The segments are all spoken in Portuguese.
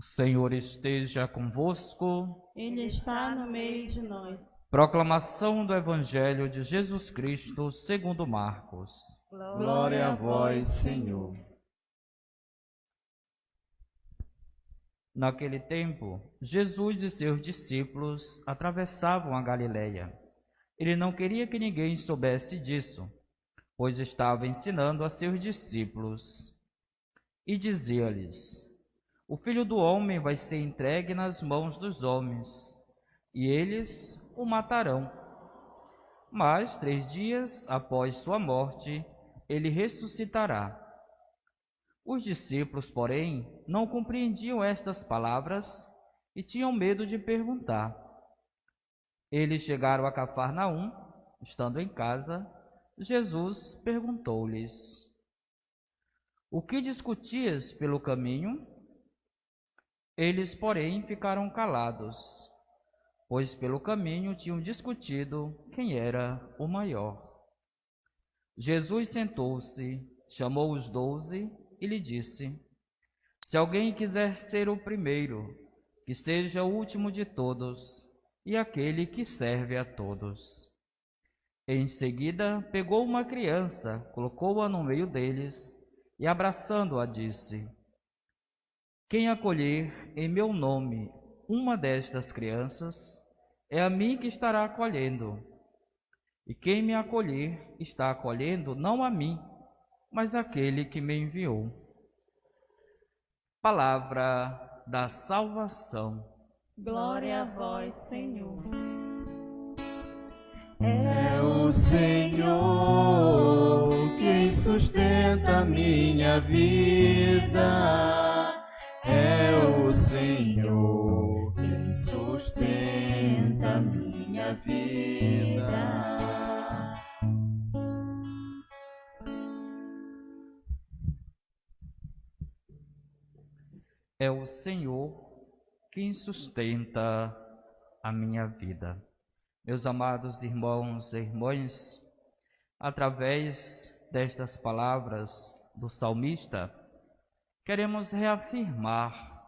O Senhor esteja convosco. Ele está no meio de nós. Proclamação do Evangelho de Jesus Cristo segundo Marcos. Glória a vós, Senhor. Naquele tempo, Jesus e seus discípulos atravessavam a Galileia. Ele não queria que ninguém soubesse disso, pois estava ensinando a seus discípulos. E dizia-lhes: O Filho do Homem vai ser entregue nas mãos dos homens, e eles o matarão. Mas 3 dias após sua morte, ele ressuscitará. Os discípulos, porém, não compreendiam estas palavras e tinham medo de perguntar. Eles chegaram a Cafarnaum. Estando em casa, Jesus perguntou-lhes: O que discutias pelo caminho? Eles, porém, ficaram calados, pois pelo caminho tinham discutido quem era o maior. Jesus sentou-se, chamou os 12 e lhe disse: Se alguém quiser ser o primeiro, que seja o último de todos e aquele que serve a todos. Em seguida, pegou uma criança, colocou-a no meio deles e, abraçando-a, disse: Quem acolher em meu nome uma destas crianças, é a mim que estará acolhendo. E quem me acolher está acolhendo não a mim, mas aquele que me enviou. Palavra da salvação. Glória a vós, Senhor. É o Senhor quem sustenta a minha vida. É o Senhor quem sustenta a minha vida. É o Senhor quem sustenta a minha vida. Meus amados irmãos e irmãs, através destas palavras do salmista, queremos reafirmar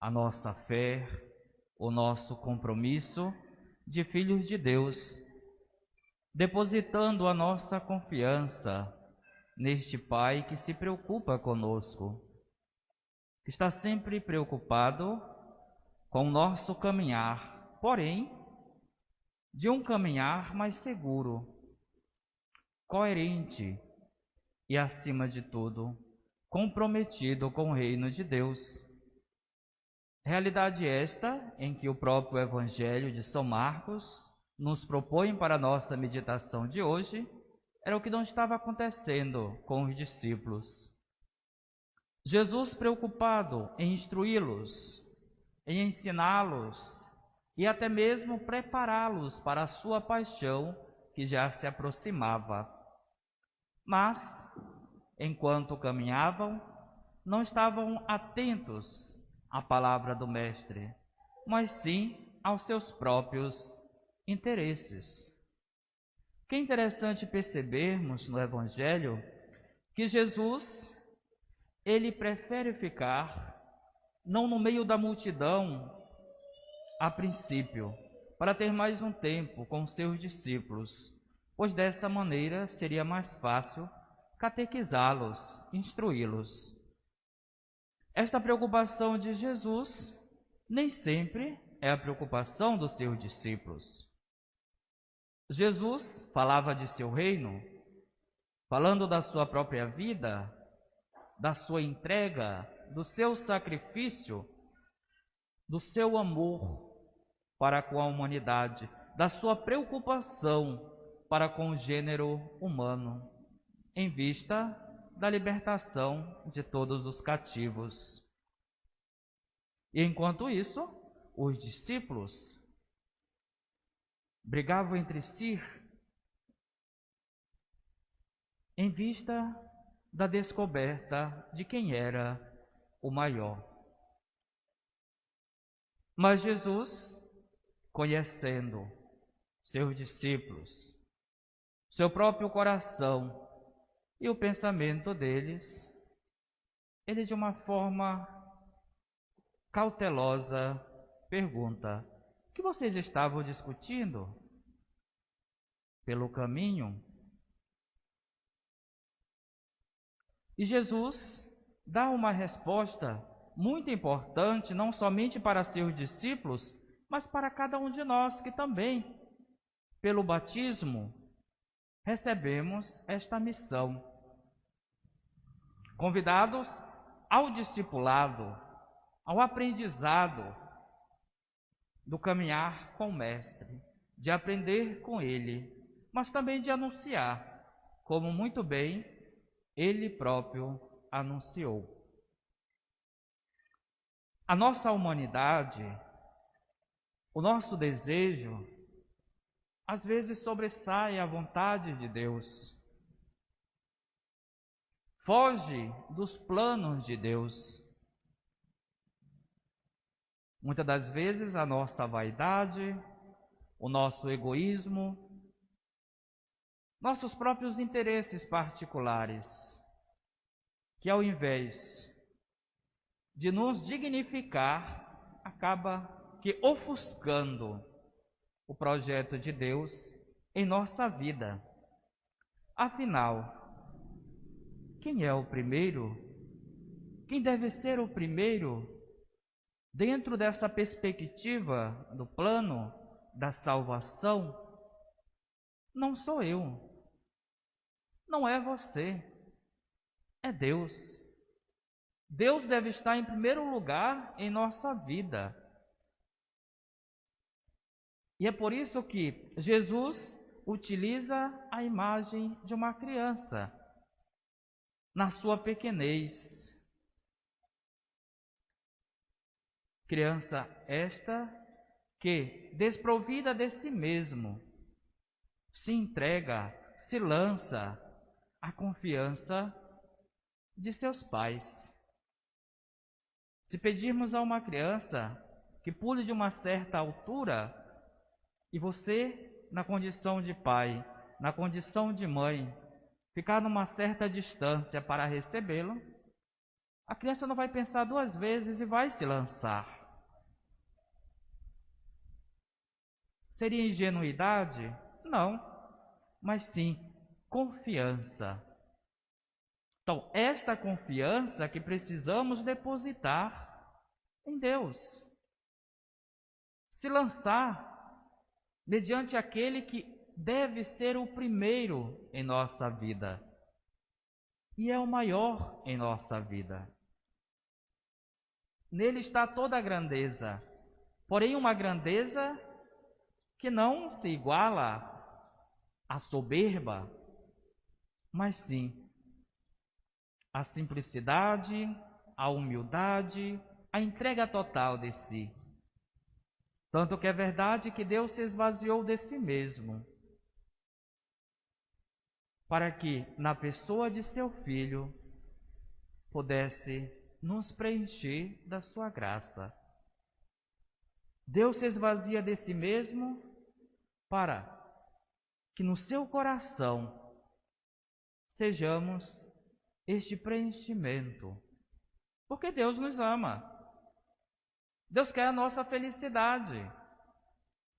a nossa fé, o nosso compromisso de filhos de Deus, depositando a nossa confiança neste Pai que se preocupa conosco, que está sempre preocupado com o nosso caminhar, porém, de um caminhar mais seguro, coerente e, acima de tudo, comprometido com o reino de Deus. Realidade esta em que o próprio Evangelho de São Marcos nos propõe para a nossa meditação de hoje, era o que não estava acontecendo com os discípulos. Jesus, preocupado em instruí-los, em ensiná-los e até mesmo prepará-los para a sua paixão que já se aproximava. Mas, enquanto caminhavam, não estavam atentos à palavra do Mestre, mas sim aos seus próprios interesses. Que é interessante percebermos no Evangelho que Jesus, ele prefere ficar não no meio da multidão a princípio, para ter mais um tempo com seus discípulos, pois dessa maneira seria mais fácil catequizá-los, instruí-los. Esta preocupação de Jesus nem sempre é a preocupação dos seus discípulos. Jesus falava de seu reino, falando da sua própria vida, da sua entrega, do seu sacrifício, do seu amor para com a humanidade, da sua preocupação para com o gênero humano, em vista da libertação de todos os cativos. E enquanto isso, os discípulos brigavam entre si em vista da descoberta de quem era o maior. Mas Jesus, conhecendo seus discípulos, seu próprio coração e o pensamento deles, ele de uma forma cautelosa pergunta: o que vocês estavam discutindo pelo caminho? E Jesus dá uma resposta muito importante, não somente para seus discípulos, mas para cada um de nós que também, pelo batismo, recebemos esta missão. Convidados ao discipulado, ao aprendizado do caminhar com o Mestre, de aprender com Ele, mas também de anunciar, como muito bem Ele próprio anunciou. A nossa humanidade, o nosso desejo, às vezes sobressai a vontade de Deus, foge dos planos de Deus. Muitas das vezes a nossa vaidade, o nosso egoísmo, nossos próprios interesses particulares, que ao invés de nos dignificar, acaba que ofuscando o projeto de Deus em nossa vida. Afinal, quem é o primeiro? Quem deve ser o primeiro dentro dessa perspectiva do plano da salvação? Não sou eu, não é você, é Deus. Deus deve estar em primeiro lugar em nossa vida. E é por isso que Jesus utiliza a imagem de uma criança na sua pequenez. Criança esta que, desprovida de si mesmo, se entrega, se lança à confiança de seus pais. Se pedirmos a uma criança que pule de uma certa altura, e você, na condição de pai, na condição de mãe, ficar numa certa distância para recebê-lo, a criança não vai pensar duas vezes e vai se lançar. Seria ingenuidade? Não, mas sim confiança. Então, esta confiança que precisamos depositar em Deus. Se lançar mediante aquele que deve ser o primeiro em nossa vida e é o maior em nossa vida. Nele está toda a grandeza, porém uma grandeza que não se iguala à soberba, mas sim à simplicidade, à humildade, à entrega total de si. Tanto que é verdade que Deus se esvaziou de si mesmo, para que, na pessoa de seu Filho, pudesse nos preencher da sua graça. Deus se esvazia de si mesmo para que no seu coração sejamos este preenchimento, porque Deus nos ama. Deus quer a nossa felicidade.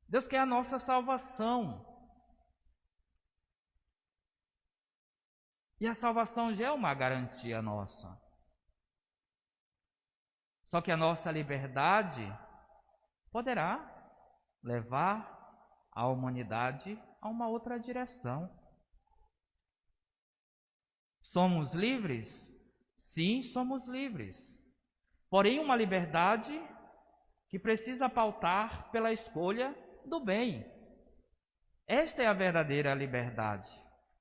Deus quer a nossa salvação. E a salvação já é uma garantia nossa. Só que a nossa liberdade poderá levar a humanidade a uma outra direção. Somos livres? Sim, somos livres. Porém, uma liberdade que precisa pautar pela escolha do bem. Esta é a verdadeira liberdade.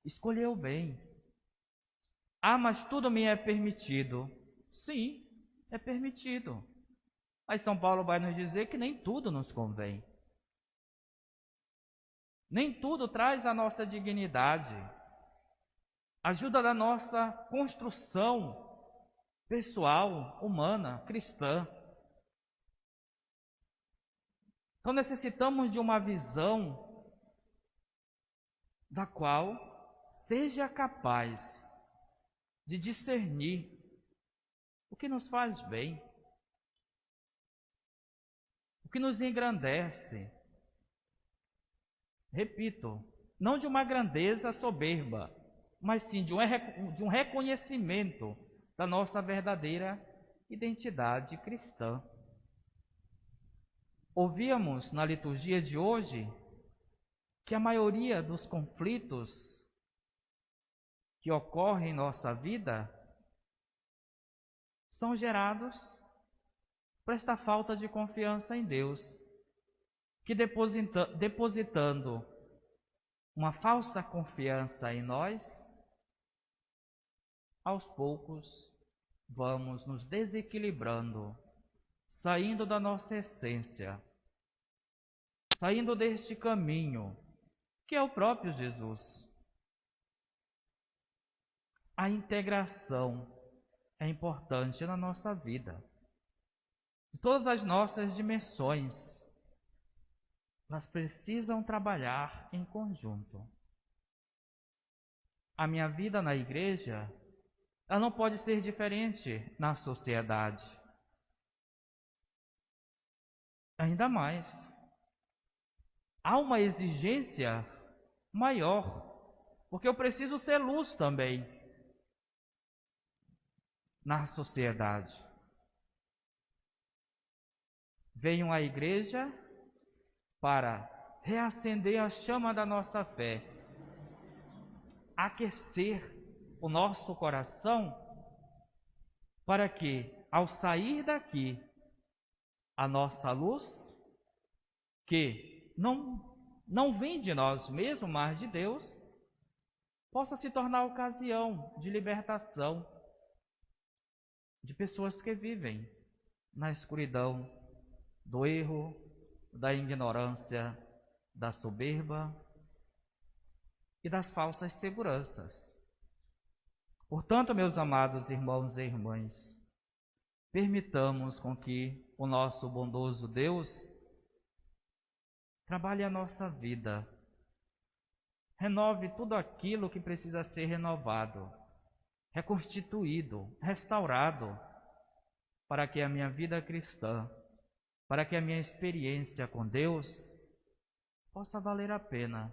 Escolher o bem. Ah, mas tudo me é permitido. Sim, é permitido. Mas São Paulo vai nos dizer que nem tudo nos convém. Nem tudo traz a nossa dignidade. Ajuda da nossa construção pessoal, humana, cristã. Então necessitamos de uma visão da qual seja capaz de discernir o que nos faz bem que nos engrandece. Repito, não de uma grandeza soberba, mas sim de um reconhecimento da nossa verdadeira identidade cristã. Ouvíamos na liturgia de hoje que a maioria dos conflitos que ocorrem em nossa vida são gerados por esta falta de confiança em Deus, que depositando uma falsa confiança em nós, aos poucos vamos nos desequilibrando, saindo da nossa essência, saindo deste caminho que é o próprio Jesus. A integração é importante na nossa vida. De todas as nossas dimensões, elas precisam trabalhar em conjunto. A minha vida na igreja, ela não pode ser diferente na sociedade. Ainda mais, há uma exigência maior, porque eu preciso ser luz também na sociedade. Venho à igreja para reacender a chama da nossa fé, aquecer o nosso coração, para que, ao sair daqui, a nossa luz, que não vem de nós mesmos, mas de Deus, possa se tornar ocasião de libertação de pessoas que vivem na escuridão do erro, da ignorância, da soberba e das falsas seguranças. Portanto, meus amados irmãos e irmãs, permitamos com que o nosso bondoso Deus trabalhe a nossa vida, renove tudo aquilo que precisa ser renovado, reconstituído, restaurado, para que a minha vida cristã, para que a minha experiência com Deus possa valer a pena.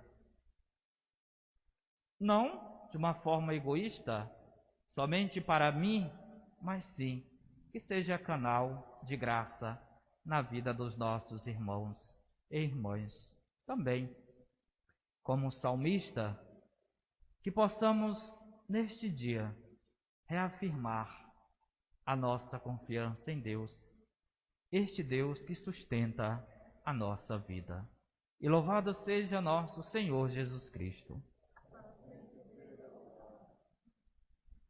Não de uma forma egoísta, somente para mim, mas sim que seja canal de graça na vida dos nossos irmãos e irmãs também. Como salmista, que possamos neste dia reafirmar a nossa confiança em Deus, este Deus que sustenta a nossa vida. E louvado seja nosso Senhor Jesus Cristo.